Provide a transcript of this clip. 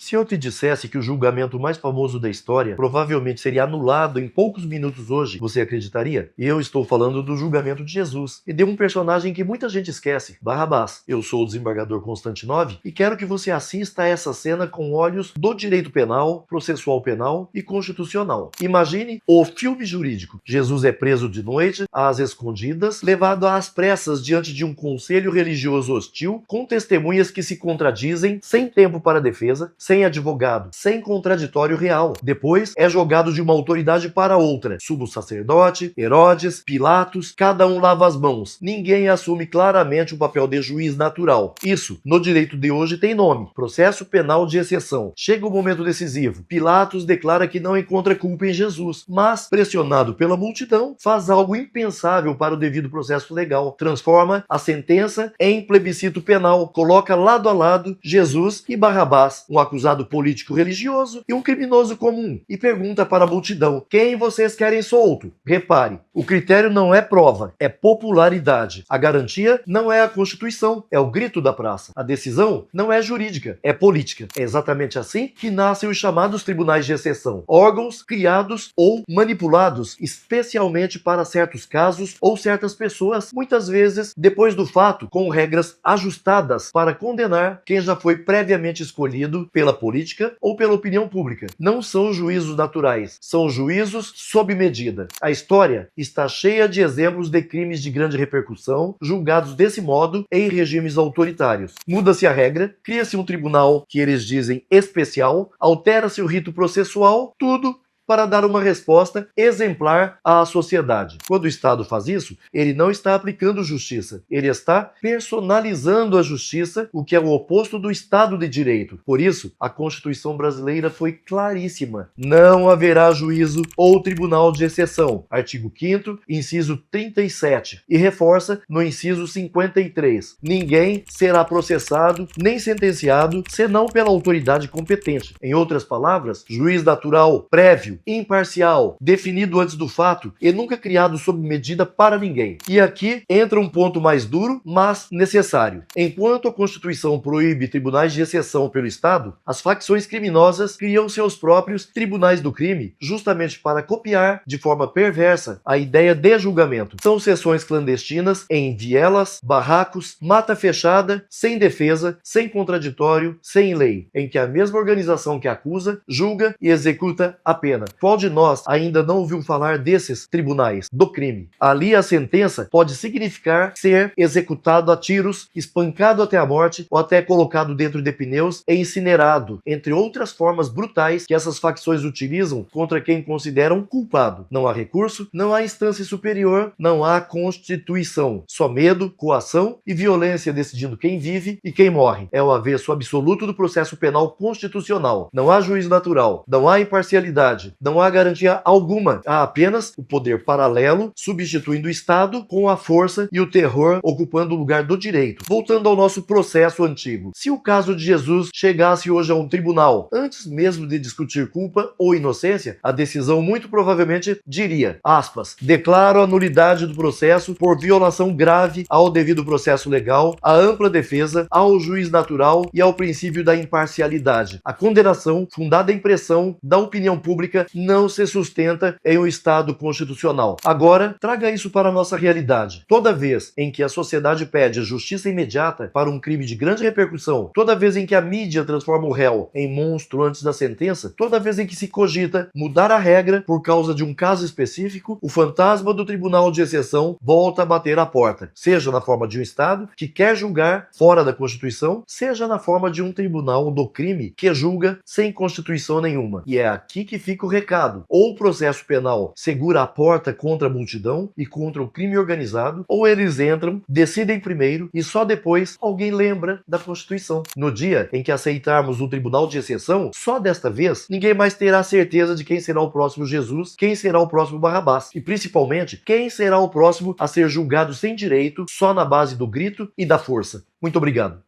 Se eu te dissesse que o julgamento mais famoso da história provavelmente seria anulado em poucos minutos hoje, você acreditaria? Eu estou falando do julgamento de Jesus e de um personagem que muita gente esquece, Barrabás. Eu sou o desembargador Constantinov e quero que você assista a essa cena com olhos do direito penal, processual penal e constitucional. Imagine o filme jurídico. Jesus é preso de noite, às escondidas, levado às pressas diante de um conselho religioso hostil, com testemunhas que se contradizem, sem tempo para defesa, sem advogado, sem contraditório real. Depois é jogado de uma autoridade para outra. Sumo sacerdote, Herodes, Pilatos, cada um lava as mãos. Ninguém assume claramente o papel de juiz natural. Isso, no direito de hoje, tem nome: processo penal de exceção. Chega o momento decisivo. Pilatos declara que não encontra culpa em Jesus, mas, pressionado pela multidão, faz algo impensável para o devido processo legal. Transforma a sentença em plebiscito penal. Coloca lado a lado Jesus e Barrabás, um acusado político-religioso e um criminoso comum, e pergunta para a multidão: quem vocês querem solto? Repare, o critério não é prova, é popularidade. A garantia não é a Constituição, é o grito da praça. A decisão não é jurídica, é política. É exatamente assim que nascem os chamados tribunais de exceção, órgãos criados ou manipulados especialmente para certos casos ou certas pessoas, muitas vezes depois do fato, com regras ajustadas para condenar quem já foi previamente escolhido pela política ou pela opinião pública. Não são juízos naturais, são juízos sob medida. A história está cheia de exemplos de crimes de grande repercussão, julgados desse modo em regimes autoritários. Muda-se a regra, cria-se um tribunal que eles dizem especial, altera-se o rito processual, tudo para dar uma resposta exemplar à sociedade. Quando o Estado faz isso, ele não está aplicando justiça, ele está personalizando a justiça, o que é o oposto do Estado de Direito. Por isso, a Constituição brasileira foi claríssima: não haverá juízo ou tribunal de exceção. Artigo 5º, inciso 37, e reforça no inciso 53. Ninguém será processado nem sentenciado senão pela autoridade competente. Em outras palavras, juiz natural prévio, imparcial, definido antes do fato e nunca criado sob medida para ninguém. E aqui entra um ponto mais duro, mas necessário. Enquanto a Constituição proíbe tribunais de exceção pelo Estado, as facções criminosas criam seus próprios tribunais do crime, justamente para copiar de forma perversa a ideia de julgamento. São sessões clandestinas em vielas, barracos, mata fechada, sem defesa, sem contraditório, sem lei, em que a mesma organização que acusa, julga e executa a pena. Qual de nós ainda não ouviu falar desses tribunais do crime? Ali a sentença pode significar ser executado a tiros, espancado até a morte ou até colocado dentro de pneus e incinerado, entre outras formas brutais que essas facções utilizam contra quem consideram culpado. Não há recurso, não há instância superior, não há Constituição. Só medo, coação e violência decidindo quem vive e quem morre. É o avesso absoluto do processo penal constitucional. Não há juízo natural, não há imparcialidade, não há garantia alguma. Há apenas o poder paralelo substituindo o Estado com a força e o terror ocupando o lugar do direito. Voltando ao nosso processo antigo. Se o caso de Jesus chegasse hoje a um tribunal, antes mesmo de discutir culpa ou inocência, a decisão muito provavelmente diria, aspas, declaro a nulidade do processo por violação grave ao devido processo legal, à ampla defesa, ao juiz natural e ao princípio da imparcialidade. A condenação, fundada em pressão da opinião pública, não se sustenta em um Estado constitucional. Agora, traga isso para a nossa realidade. Toda vez em que a sociedade pede justiça imediata para um crime de grande repercussão, toda vez em que a mídia transforma o réu em monstro antes da sentença, toda vez em que se cogita mudar a regra por causa de um caso específico, o fantasma do tribunal de exceção volta a bater à porta, seja na forma de um Estado que quer julgar fora da Constituição, seja na forma de um tribunal do crime que julga sem Constituição nenhuma. E é aqui que fica o recado: ou o processo penal segura a porta contra a multidão e contra o crime organizado, ou eles entram, decidem primeiro e só depois alguém lembra da Constituição. No dia em que aceitarmos o tribunal de exceção, só desta vez ninguém mais terá certeza de quem será o próximo Jesus, quem será o próximo Barrabás e principalmente quem será o próximo a ser julgado sem direito só na base do grito e da força. Muito obrigado.